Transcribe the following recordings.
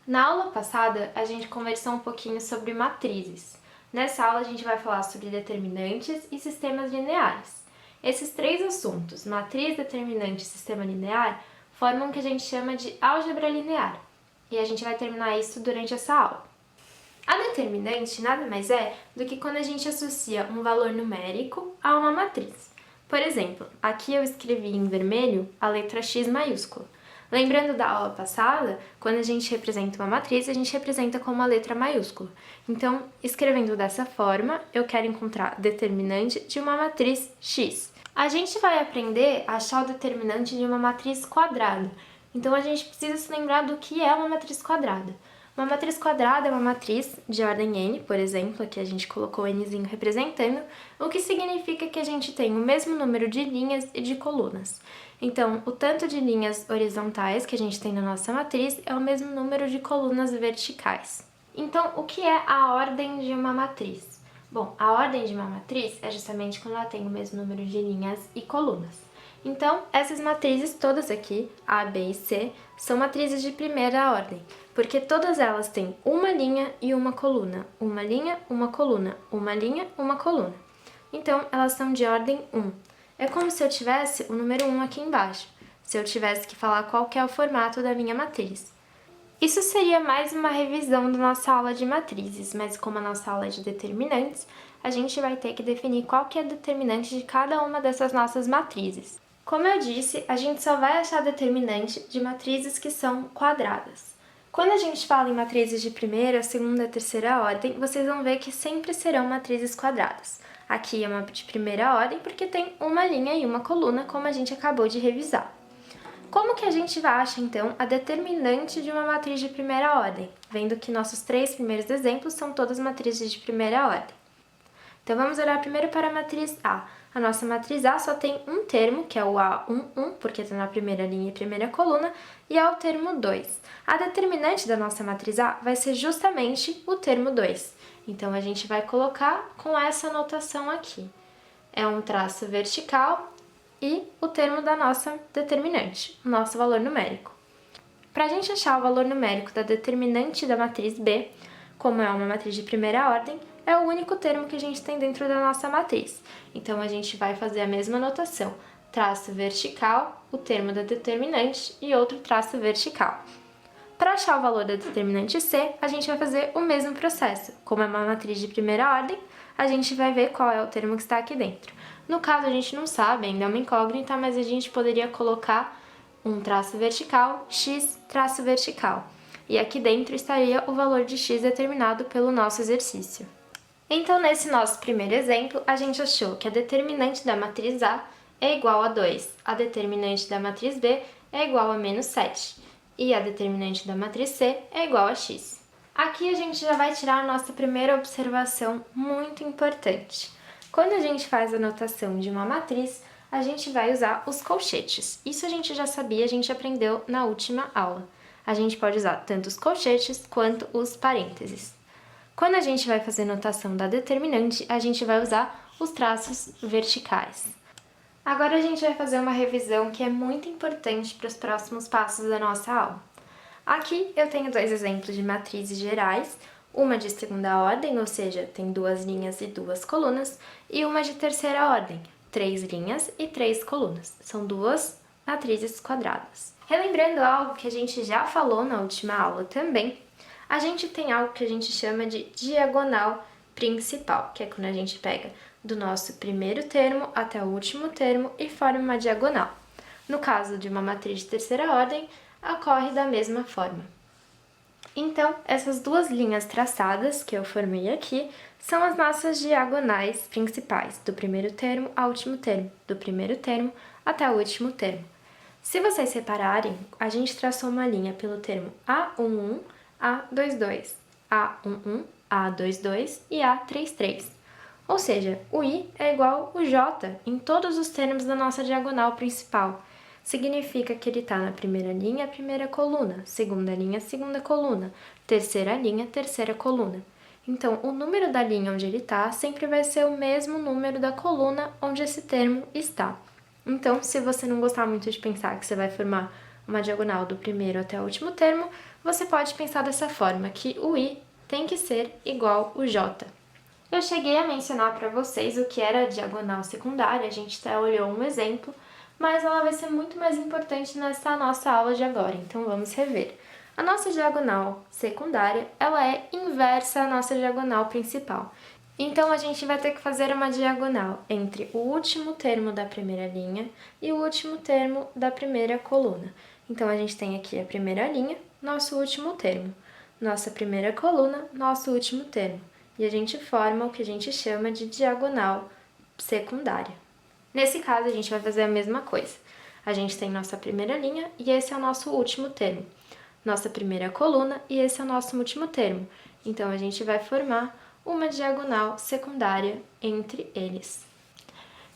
Na aula passada, a gente conversou um pouquinho sobre matrizes. Nessa aula, a gente vai falar sobre determinantes e sistemas lineares. Esses três assuntos, matriz, determinante e sistema linear, formam o que a gente chama de álgebra linear. E a gente vai terminar isso durante essa aula. A determinante nada mais é do que quando a gente associa um valor numérico a uma matriz. Por exemplo, aqui eu escrevi em vermelho a letra X maiúscula. Lembrando da aula passada, quando a gente representa uma matriz, a gente representa com uma letra maiúscula. Então, escrevendo dessa forma, eu quero encontrar determinante de uma matriz X. A gente vai aprender a achar o determinante de uma matriz quadrada. Então, a gente precisa se lembrar do que é uma matriz quadrada. Uma matriz quadrada é uma matriz de ordem n, por exemplo, aqui a gente colocou nzinho representando, o que significa que a gente tem o mesmo número de linhas e de colunas. Então, o tanto de linhas horizontais que a gente tem na nossa matriz é o mesmo número de colunas verticais. Então, o que é a ordem de uma matriz? Bom, a ordem de uma matriz é justamente quando ela tem o mesmo número de linhas e colunas. Então, essas matrizes todas aqui, A, B e C, são matrizes de primeira ordem, porque todas elas têm uma linha e uma coluna, uma linha, uma coluna, uma linha, uma coluna. Então, elas são de ordem 1. É como se eu tivesse o número 1 aqui embaixo, se eu tivesse que falar qual que é o formato da minha matriz. Isso seria mais uma revisão da nossa aula de matrizes, mas como a nossa aula é de determinantes, a gente vai ter que definir qual que é o determinante de cada uma dessas nossas matrizes. Como eu disse, a gente só vai achar determinante de matrizes que são quadradas. Quando a gente fala em matrizes de primeira, segunda e terceira ordem, vocês vão ver que sempre serão matrizes quadradas. Aqui é uma de primeira ordem porque tem uma linha e uma coluna, como a gente acabou de revisar. Como que a gente acha, então, a determinante de uma matriz de primeira ordem? Vendo que nossos três primeiros exemplos são todas matrizes de primeira ordem. Então, vamos olhar primeiro para a matriz A. A nossa matriz A só tem um termo, que é o A11, porque está na primeira linha e primeira coluna, e é o termo 2. A determinante da nossa matriz A vai ser justamente o termo 2. Então, a gente vai colocar com essa notação aqui. É um traço vertical e o termo da nossa determinante, o nosso valor numérico. Para a gente achar o valor numérico da determinante da matriz B, como é uma matriz de primeira ordem, é o único termo que a gente tem dentro da nossa matriz. Então, a gente vai fazer a mesma notação, traço vertical, o termo da determinante e outro traço vertical. Para achar o valor da determinante C, a gente vai fazer o mesmo processo. Como é uma matriz de primeira ordem, a gente vai ver qual é o termo que está aqui dentro. No caso, a gente não sabe, ainda é uma incógnita, mas a gente poderia colocar um traço vertical, x traço vertical. E aqui dentro estaria o valor de x determinado pelo nosso exercício. Então, nesse nosso primeiro exemplo, a gente achou que a determinante da matriz A é igual a 2, a determinante da matriz B é igual a menos 7 e a determinante da matriz C é igual a x. Aqui a gente já vai tirar a nossa primeira observação muito importante. Quando a gente faz a notação de uma matriz, a gente vai usar os colchetes. Isso a gente já sabia, a gente aprendeu na última aula. A gente pode usar tanto os colchetes quanto os parênteses. Quando a gente vai fazer notação da determinante, a gente vai usar os traços verticais. Agora a gente vai fazer uma revisão que é muito importante para os próximos passos da nossa aula. Aqui eu tenho dois exemplos de matrizes gerais, uma de segunda ordem, ou seja, tem 2 linhas e 2 colunas, e uma de terceira ordem, 3 linhas e 3 colunas. São duas matrizes quadradas. Relembrando algo que a gente já falou na última aula também, a gente tem algo que a gente chama de diagonal principal, que é quando a gente pega do nosso primeiro termo até o último termo e forma uma diagonal. No caso de uma matriz de terceira ordem, ocorre da mesma forma. Então, essas duas linhas traçadas que eu formei aqui são as nossas diagonais principais, do primeiro termo ao último termo, do primeiro termo até o último termo. Se vocês repararem, a gente traçou uma linha pelo termo A11, A22, A11, A22 e A33. Ou seja, o I é igual ao J em todos os termos da nossa diagonal principal. Significa que ele está na primeira linha, primeira coluna, segunda linha, segunda coluna, terceira linha, terceira coluna. Então, o número da linha onde ele está sempre vai ser o mesmo número da coluna onde esse termo está. Então, se você não gostar muito de pensar que você vai formar uma diagonal do primeiro até o último termo, você pode pensar dessa forma, que o I tem que ser igual ao J. Eu cheguei a mencionar para vocês o que era a diagonal secundária, a gente até olhou um exemplo, mas ela vai ser muito mais importante nessa nossa aula de agora, então vamos rever. A nossa diagonal secundária, ela é inversa à nossa diagonal principal. Então, a gente vai ter que fazer uma diagonal entre o último termo da primeira linha e o último termo da primeira coluna. Então, a gente tem aqui a primeira linha, nosso último termo. Nossa primeira coluna, nosso último termo. E a gente forma o que a gente chama de diagonal secundária. Nesse caso, a gente vai fazer a mesma coisa. A gente tem nossa primeira linha e esse é o nosso último termo. Nossa primeira coluna e esse é o nosso último termo. Então, a gente vai formar uma diagonal secundária entre eles.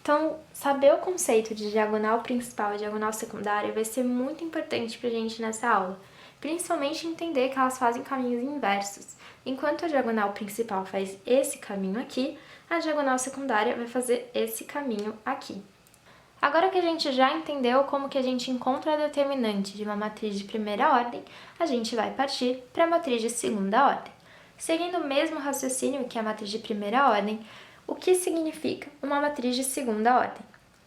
Então, saber o conceito de diagonal principal e diagonal secundária vai ser muito importante para a gente nessa aula, principalmente entender que elas fazem caminhos inversos. Enquanto a diagonal principal faz esse caminho aqui, a diagonal secundária vai fazer esse caminho aqui. Agora que a gente já entendeu como que a gente encontra a determinante de uma matriz de primeira ordem, a gente vai partir para a matriz de segunda ordem. Seguindo o mesmo raciocínio que a matriz de primeira ordem, o que significa uma matriz de segunda ordem?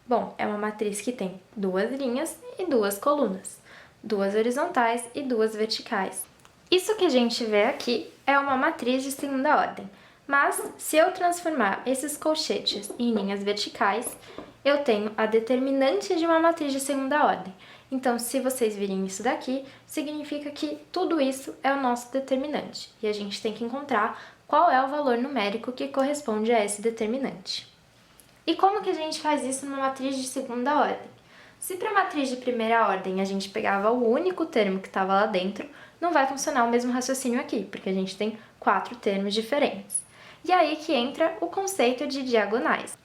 Bom, é uma matriz que tem duas linhas e duas colunas, duas horizontais e duas verticais. Isso que a gente vê aqui é uma matriz de segunda ordem, mas se eu transformar esses colchetes em linhas verticais, eu tenho a determinante de uma matriz de segunda ordem. Então, se vocês virem isso daqui, significa que tudo isso é o nosso determinante. E a gente tem que encontrar qual é o valor numérico que corresponde a esse determinante. E como que a gente faz isso numa matriz de segunda ordem? Se para a matriz de primeira ordem a gente pegava o único termo que estava lá dentro, não vai funcionar o mesmo raciocínio aqui, porque a gente tem 4 termos diferentes. E aí que entra o conceito de diagonais.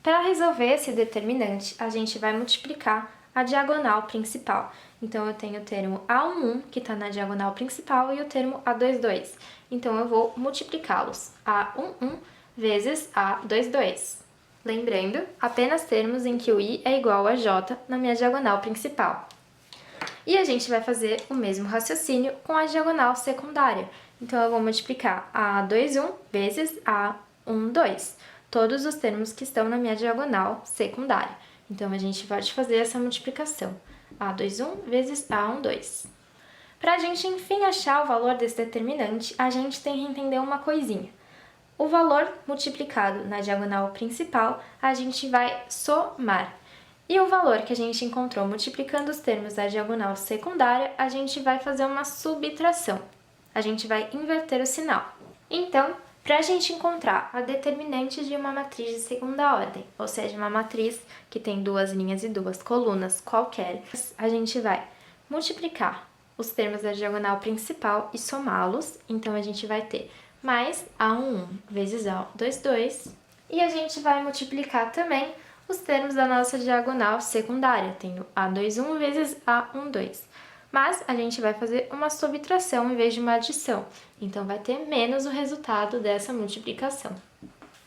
Para resolver esse determinante, a gente vai multiplicar a diagonal principal. Então, eu tenho o termo A11, que está na diagonal principal, e o termo A22. Então, eu vou multiplicá-los. A11 vezes A22. Lembrando, apenas termos em que o I é igual a J na minha diagonal principal. E a gente vai fazer o mesmo raciocínio com a diagonal secundária. Então, eu vou multiplicar A21 vezes A12. Todos os termos que estão na minha diagonal secundária. Então, a gente pode fazer essa multiplicação. A21 vezes A12. Para a gente, enfim, achar o valor desse determinante, a gente tem que entender uma coisinha. O valor multiplicado na diagonal principal, a gente vai somar. E o valor que a gente encontrou multiplicando os termos da diagonal secundária, a gente vai fazer uma subtração. A gente vai inverter o sinal. Então, para a gente encontrar a determinante de uma matriz de segunda ordem, ou seja, uma matriz que tem duas linhas e duas colunas qualquer, a gente vai multiplicar os termos da diagonal principal e somá-los. Então, a gente vai ter mais A11 vezes A22. E a gente vai multiplicar também os termos da nossa diagonal secundária, tendo A21 vezes A12. Mas a gente vai fazer uma subtração em vez de uma adição, então vai ter menos o resultado dessa multiplicação.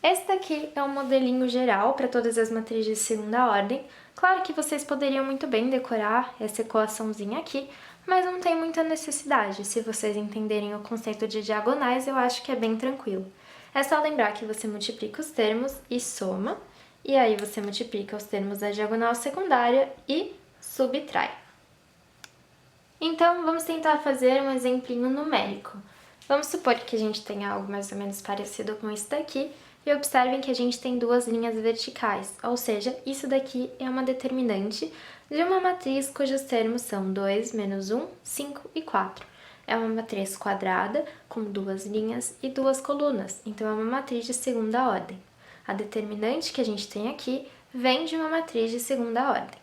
Esse daqui é um modelinho geral para todas as matrizes de segunda ordem. Claro que vocês poderiam muito bem decorar essa equaçãozinha aqui, mas não tem muita necessidade. Se vocês entenderem o conceito de diagonais, eu acho que é bem tranquilo. É só lembrar que você multiplica os termos e soma, e aí você multiplica os termos da diagonal secundária e subtrai. Então, vamos tentar fazer um exemplinho numérico. Vamos supor que a gente tenha algo mais ou menos parecido com isso daqui, e observem que a gente tem duas linhas verticais, ou seja, isso daqui é uma determinante de uma matriz cujos termos são 2, menos 1, 5 e 4. É uma matriz quadrada com duas linhas e duas colunas, então é uma matriz de segunda ordem. A determinante que a gente tem aqui vem de uma matriz de segunda ordem.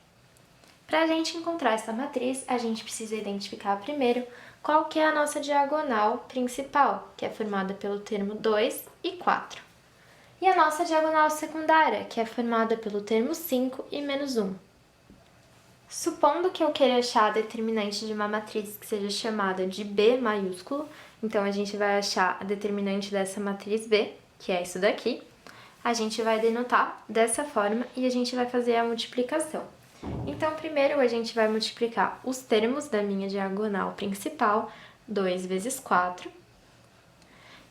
Para a gente encontrar essa matriz, a gente precisa identificar primeiro qual que é a nossa diagonal principal, que é formada pelo termo 2 e 4. E a nossa diagonal secundária, que é formada pelo termo 5 e menos 1. Supondo que eu queira achar a determinante de uma matriz que seja chamada de B maiúsculo, então a gente vai achar a determinante dessa matriz B, que é isso daqui. A gente vai denotar dessa forma e a gente vai fazer a multiplicação. Então, primeiro a gente vai multiplicar os termos da minha diagonal principal 2 vezes 4.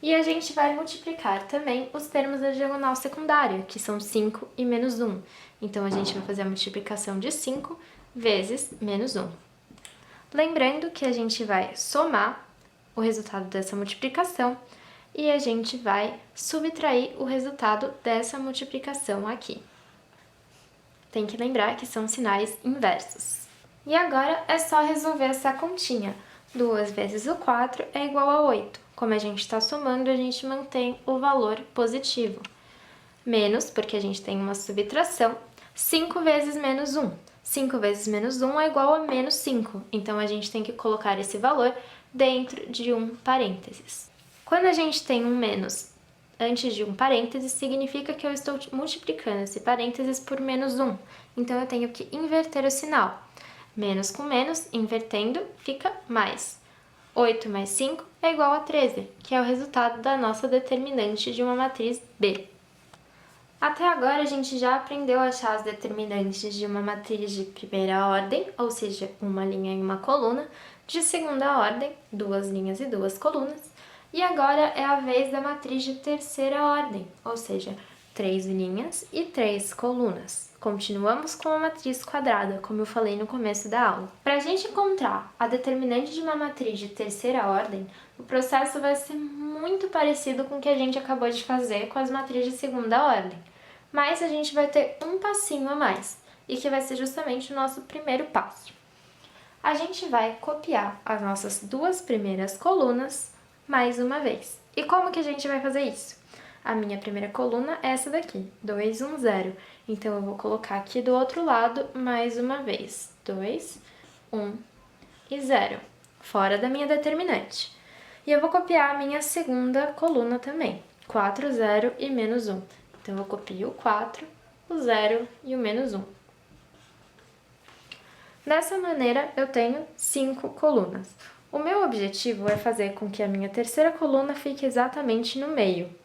E a gente vai multiplicar também os termos da diagonal secundária, que são 5 e menos 1. Então, a gente vai fazer a multiplicação de 5 vezes menos 1. Lembrando que a gente vai somar o resultado dessa multiplicação e a gente vai subtrair o resultado dessa multiplicação aqui. Tem que lembrar que são sinais inversos. E agora é só resolver essa continha. 2 vezes o 4 é igual a 8. Como a gente está somando, a gente mantém o valor positivo. Menos, porque a gente tem uma subtração, 5 vezes menos 1. 5 vezes menos 1 é igual a menos 5. Então, a gente tem que colocar esse valor dentro de um parênteses. Quando a gente tem um menos antes de um parênteses, significa que eu estou multiplicando esse parênteses por menos 1. Então, eu tenho que inverter o sinal. Menos com menos, invertendo, fica mais. 8 mais 5 é igual a 13, que é o resultado da nossa determinante de uma matriz B. Até agora, a gente já aprendeu a achar as determinantes de uma matriz de primeira ordem, ou seja, uma linha e uma coluna, de segunda ordem, 2 linhas e 2 colunas, e agora é a vez da matriz de terceira ordem, ou seja, 3 linhas e 3 colunas. Continuamos com a matriz quadrada, como eu falei no começo da aula. Para a gente encontrar a determinante de uma matriz de terceira ordem, o processo vai ser muito parecido com o que a gente acabou de fazer com as matrizes de segunda ordem, mas a gente vai ter um passinho a mais, e que vai ser justamente o nosso primeiro passo. A gente vai copiar as nossas 2 primeiras colunas mais uma vez. E como que a gente vai fazer isso? A minha primeira coluna é essa daqui, 2, 1, 0. Então, eu vou colocar aqui do outro lado mais uma vez, 2, 1 e 0, fora da minha determinante. E eu vou copiar a minha segunda coluna também, 4, 0 e menos 1. Então, eu copio o 4, o 0 e o menos 1. Dessa maneira, eu tenho 5 colunas. O meu objetivo é fazer com que a minha terceira coluna fique exatamente no meio.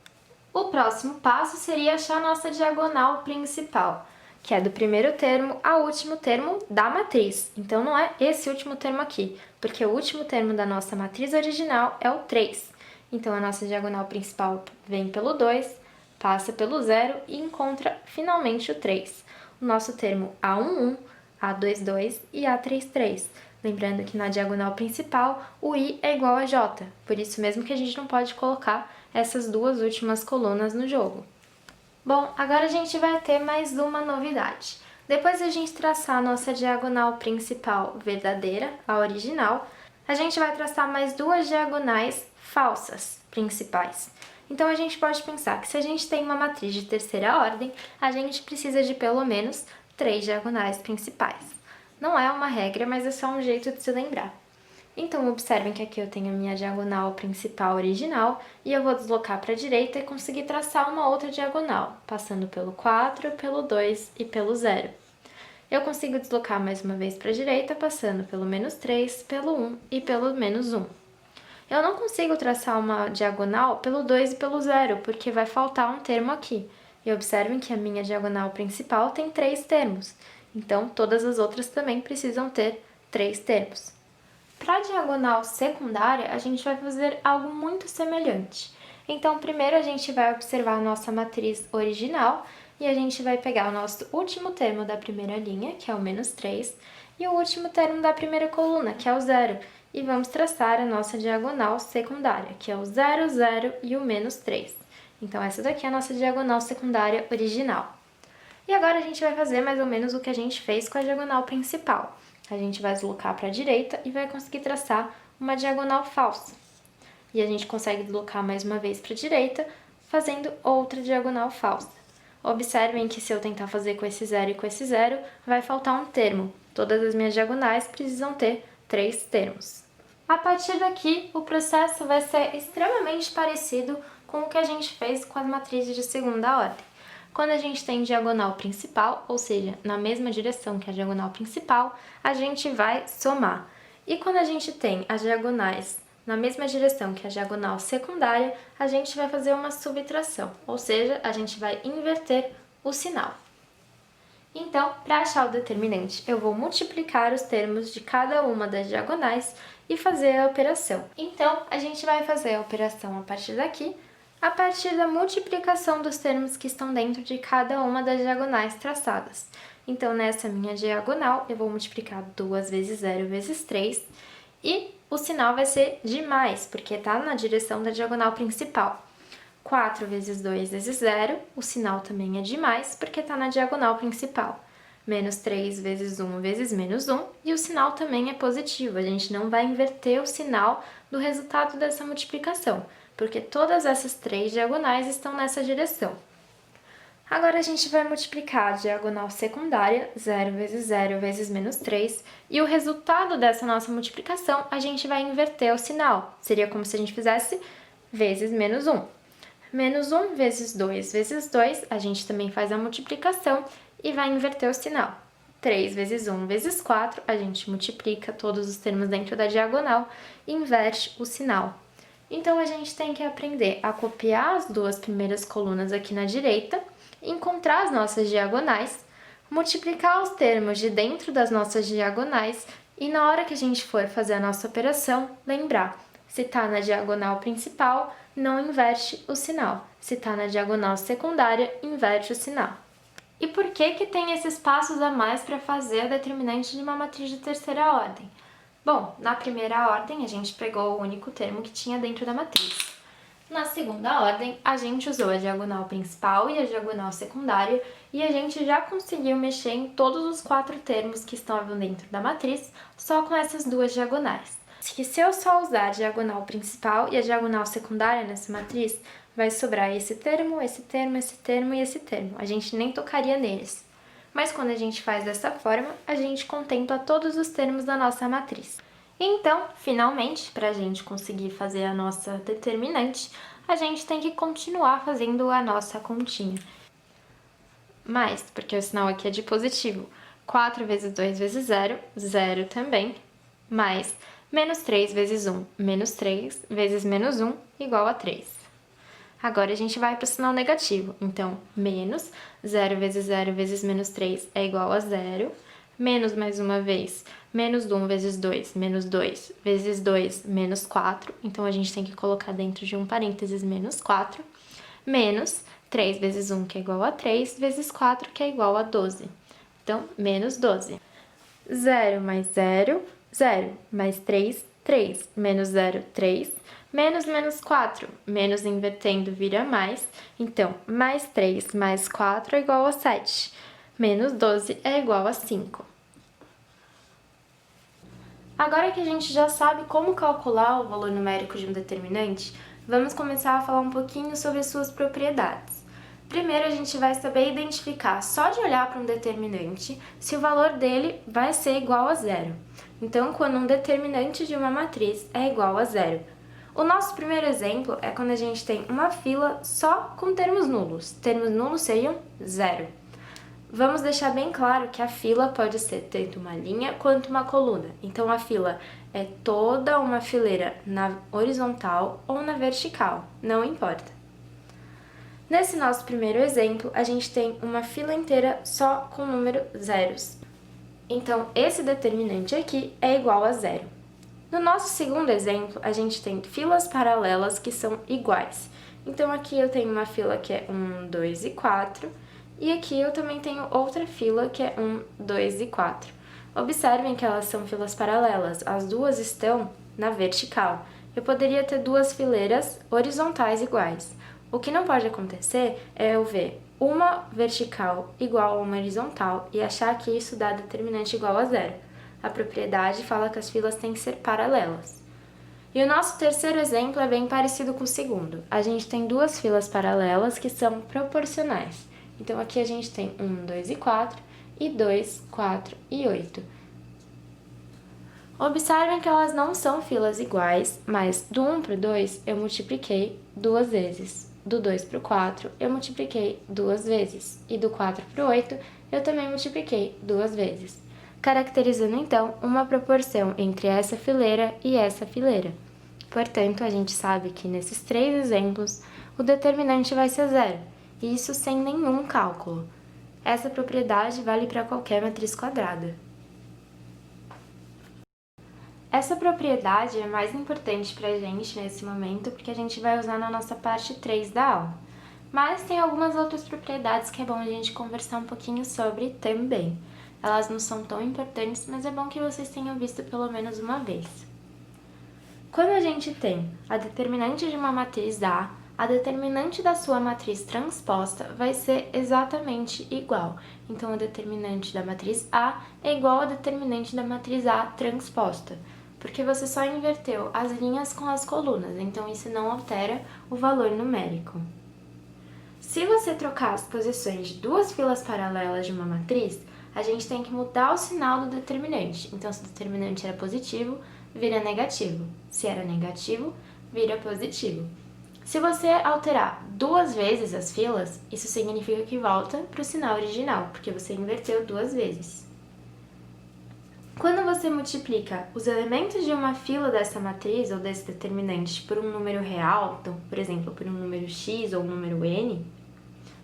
O próximo passo seria achar a nossa diagonal principal, que é do primeiro termo ao último termo da matriz. Então, não é esse último termo aqui, porque o último termo da nossa matriz original é o 3. Então, a nossa diagonal principal vem pelo 2, passa pelo 0 e encontra finalmente o 3. O nosso termo A11, A22 e A33. Lembrando que na diagonal principal o I é igual a J, por isso mesmo que a gente não pode colocar essas 2 últimas colunas no jogo. Bom, agora a gente vai ter mais uma novidade. Depois de a gente traçar a nossa diagonal principal verdadeira, a original, a gente vai traçar mais 2 diagonais falsas principais. Então, a gente pode pensar que se a gente tem uma matriz de terceira ordem, a gente precisa de pelo menos 3 diagonais principais. Não é uma regra, mas é só um jeito de se lembrar. Então, observem que aqui eu tenho a minha diagonal principal original e eu vou deslocar para a direita e conseguir traçar uma outra diagonal, passando pelo 4, pelo 2 e pelo 0. Eu consigo deslocar mais uma vez para a direita, passando pelo menos 3, pelo 1 e pelo menos 1. Eu não consigo traçar uma diagonal pelo 2 e pelo 0, porque vai faltar um termo aqui. E observem que a minha diagonal principal tem 3 termos, então todas as outras também precisam ter 3 termos. Para a diagonal secundária, a gente vai fazer algo muito semelhante. Então, primeiro a gente vai observar a nossa matriz original e a gente vai pegar o nosso último termo da primeira linha, que é o menos 3, e o último termo da primeira coluna, que é o 0, e vamos traçar a nossa diagonal secundária, que é o 0, 0 e o menos 3. Então, essa daqui é a nossa diagonal secundária original. E agora a gente vai fazer mais ou menos o que a gente fez com a diagonal principal. A gente vai deslocar para a direita e vai conseguir traçar uma diagonal falsa. E a gente consegue deslocar mais uma vez para a direita, fazendo outra diagonal falsa. Observem que se eu tentar fazer com esse 0 e com esse 0, vai faltar um termo. Todas as minhas diagonais precisam ter 3 termos. A partir daqui, o processo vai ser extremamente parecido com o que a gente fez com as matrizes de segunda ordem. Quando a gente tem diagonal principal, ou seja, na mesma direção que a diagonal principal, a gente vai somar. E quando a gente tem as diagonais na mesma direção que a diagonal secundária, a gente vai fazer uma subtração, ou seja, a gente vai inverter o sinal. Então, para achar o determinante, eu vou multiplicar os termos de cada uma das diagonais e fazer a operação. Então, a gente vai fazer a operação a partir daqui, a partir da multiplicação dos termos que estão dentro de cada uma das diagonais traçadas. Então, nessa minha diagonal, eu vou multiplicar 2 vezes 0 vezes 3 e o sinal vai ser de mais, porque está na direção da diagonal principal. 4 vezes 2 vezes 0, o sinal também é de mais, porque está na diagonal principal. Menos 3 vezes 1 vezes menos 1, e o sinal também é positivo. A gente não vai inverter o sinal do resultado dessa multiplicação, porque todas essas três diagonais estão nessa direção. Agora a gente vai multiplicar a diagonal secundária, 0 vezes 0 vezes menos 3, e o resultado dessa nossa multiplicação a gente vai inverter o sinal. Seria como se a gente fizesse vezes menos 1. Menos 1 vezes 2 vezes 2, a gente também faz a multiplicação e vai inverter o sinal. 3 vezes 1 vezes 4, a gente multiplica todos os termos dentro da diagonal e inverte o sinal. Então, a gente tem que aprender a copiar as duas primeiras colunas aqui na direita, encontrar as nossas diagonais, multiplicar os termos de dentro das nossas diagonais e na hora que a gente for fazer a nossa operação, lembrar, se está na diagonal principal, não inverte o sinal. Se está na diagonal secundária, inverte o sinal. E por que tem esses passos a mais para fazer a determinante de uma matriz de terceira ordem? Bom, na primeira ordem, a gente pegou o único termo que tinha dentro da matriz. Na segunda ordem, a gente usou a diagonal principal e a diagonal secundária e a gente já conseguiu mexer em todos os 4 termos que estavam dentro da matriz só com essas duas diagonais. Se eu só usar a diagonal principal e a diagonal secundária nessa matriz, vai sobrar esse termo, esse termo, esse termo e esse termo. A gente nem tocaria neles. Mas quando a gente faz dessa forma, a gente contempla todos os termos da nossa matriz. Então, finalmente, para a gente conseguir fazer a nossa determinante, a gente tem que continuar fazendo a nossa continha. Mais, porque o sinal aqui é de positivo. 4 vezes 2 vezes 0, 0 também, mais menos 3 vezes 1, menos 3 vezes menos 1, igual a 3. Agora a gente vai para o sinal negativo, então, menos 0 vezes 0 vezes menos 3 é igual a 0, menos mais uma vez, menos 1 vezes 2, menos 2 vezes 2, menos 4, então a gente tem que colocar dentro de um parênteses menos 4, menos 3 vezes 1, que é igual a 3, vezes 4, que é igual a 12. Então, menos 12. 0 mais 0, 0 mais 3, 3, menos 0, 3, menos 4, menos invertendo vira mais, então, mais 3 mais 4 é igual a 7, menos 12 é igual a 5. Agora que a gente já sabe como calcular o valor numérico de um determinante, vamos começar a falar um pouquinho sobre as suas propriedades. Primeiro, a gente vai saber identificar, só de olhar para um determinante, se o valor dele vai ser igual a zero. Então, quando um determinante de uma matriz é igual a zero. O nosso primeiro exemplo é quando a gente tem uma fila só com termos nulos. Termos nulos seriam zero. Vamos deixar bem claro que a fila pode ser tanto uma linha quanto uma coluna. Então, a fila é toda uma fileira na horizontal ou na vertical, não importa. Nesse nosso primeiro exemplo, a gente tem uma fila inteira só com número zeros. Então, esse determinante aqui é igual a zero. No nosso segundo exemplo, a gente tem filas paralelas que são iguais. Então, aqui eu tenho uma fila que é 1, 2 e 4, e aqui eu também tenho outra fila que é 1, 2 e 4. Observem que elas são filas paralelas, as duas estão na vertical. Eu poderia ter duas fileiras horizontais iguais. O que não pode acontecer é eu ver uma vertical igual a uma horizontal e achar que isso dá determinante igual a zero. A propriedade fala que as filas têm que ser paralelas. E o nosso terceiro exemplo é bem parecido com o segundo. A gente tem duas filas paralelas que são proporcionais. Então, aqui a gente tem 1, 2 e 4, e 2, 4 e 8. Observem que elas não são filas iguais, mas do 1 para o 2 eu multipliquei duas vezes. Do 2 para o 4 eu multipliquei duas vezes. E do 4 para o 8 eu também multipliquei duas vezes. Caracterizando então uma proporção entre essa fileira e essa fileira. Portanto, a gente sabe que nesses três exemplos o determinante vai ser zero. E isso sem nenhum cálculo. Essa propriedade vale para qualquer matriz quadrada. Essa propriedade é mais importante para a gente nesse momento porque a gente vai usar na nossa parte 3 da aula. Mas tem algumas outras propriedades que é bom a gente conversar um pouquinho sobre também. Elas não são tão importantes, mas é bom que vocês tenham visto pelo menos uma vez. Quando a gente tem a determinante de uma matriz A, a determinante da sua matriz transposta vai ser exatamente igual. Então, a determinante da matriz A é igual à determinante da matriz A transposta, porque você só inverteu as linhas com as colunas, então isso não altera o valor numérico. Se você trocar as posições de duas filas paralelas de uma matriz, a gente tem que mudar o sinal do determinante. Então, se o determinante era positivo, vira negativo. Se era negativo, vira positivo. Se você alterar duas vezes as filas, isso significa que volta para o sinal original, porque você inverteu duas vezes. Quando você multiplica os elementos de uma fila dessa matriz ou desse determinante por um número real, então, por exemplo, por um número x ou um número n,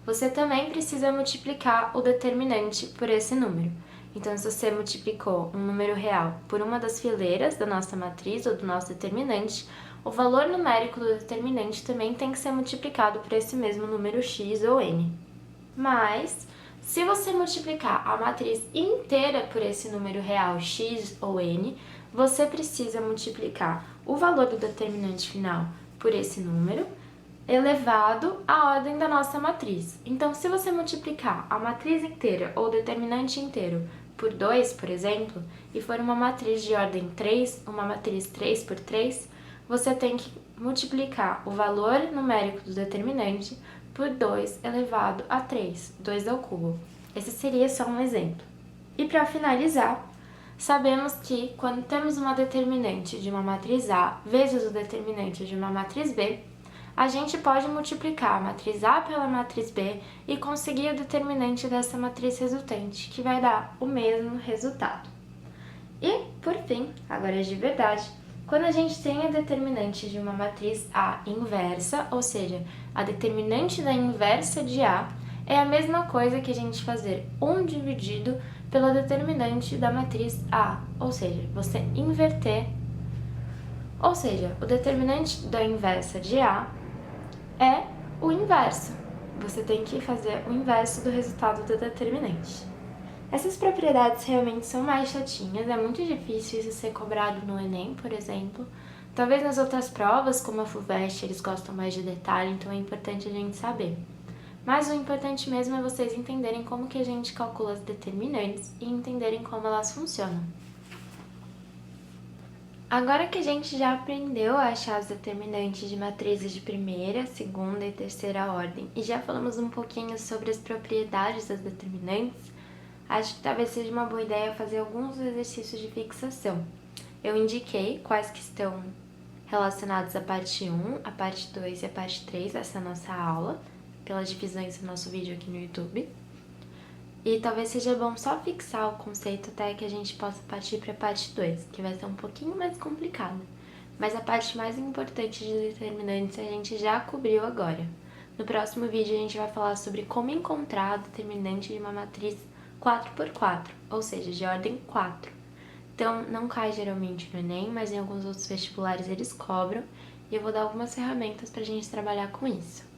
você também precisa multiplicar o determinante por esse número. Então, se você multiplicou um número real por uma das fileiras da nossa matriz ou do nosso determinante, o valor numérico do determinante também tem que ser multiplicado por esse mesmo número x ou n. Mas, se você multiplicar a matriz inteira por esse número real x ou n, você precisa multiplicar o valor do determinante final por esse número, elevado à ordem da nossa matriz. Então, se você multiplicar a matriz inteira ou o determinante inteiro por 2, por exemplo, e for uma matriz de ordem 3, uma matriz 3 por 3, você tem que multiplicar o valor numérico do determinante por 2 elevado a 3, 2 ao cubo. Esse seria só um exemplo. E para finalizar, sabemos que quando temos uma determinante de uma matriz A vezes o determinante de uma matriz B, a gente pode multiplicar a matriz A pela matriz B e conseguir o determinante dessa matriz resultante, que vai dar o mesmo resultado. E, por fim, agora de verdade, quando a gente tem a determinante de uma matriz A inversa, ou seja, a determinante da inversa de A, é a mesma coisa que a gente fazer 1 dividido pela determinante da matriz A, ou seja, você inverter. Ou seja, o determinante da inversa de A é o inverso. Você tem que fazer o inverso do resultado do determinante. Essas propriedades realmente são mais chatinhas, é muito difícil isso ser cobrado no Enem, por exemplo. Talvez nas outras provas, como a FUVEST, eles gostam mais de detalhe, então é importante a gente saber. Mas o importante mesmo é vocês entenderem como que a gente calcula as determinantes e entenderem como elas funcionam. Agora que a gente já aprendeu a achar os determinantes de matrizes de primeira, segunda e terceira ordem e já falamos um pouquinho sobre as propriedades das determinantes, acho que talvez seja uma boa ideia fazer alguns exercícios de fixação. Eu indiquei quais que estão relacionados à parte 1, à parte 2 e à parte 3 dessa nossa aula, pelas divisões do nosso vídeo aqui no YouTube. E talvez seja bom só fixar o conceito até que a gente possa partir para a parte 2, que vai ser um pouquinho mais complicada. Mas a parte mais importante de determinantes a gente já cobriu agora. No próximo vídeo a gente vai falar sobre como encontrar o determinante de uma matriz 4x4, ou seja, de ordem 4. Então, não cai geralmente no Enem, mas em alguns outros vestibulares eles cobram, e eu vou dar algumas ferramentas para a gente trabalhar com isso.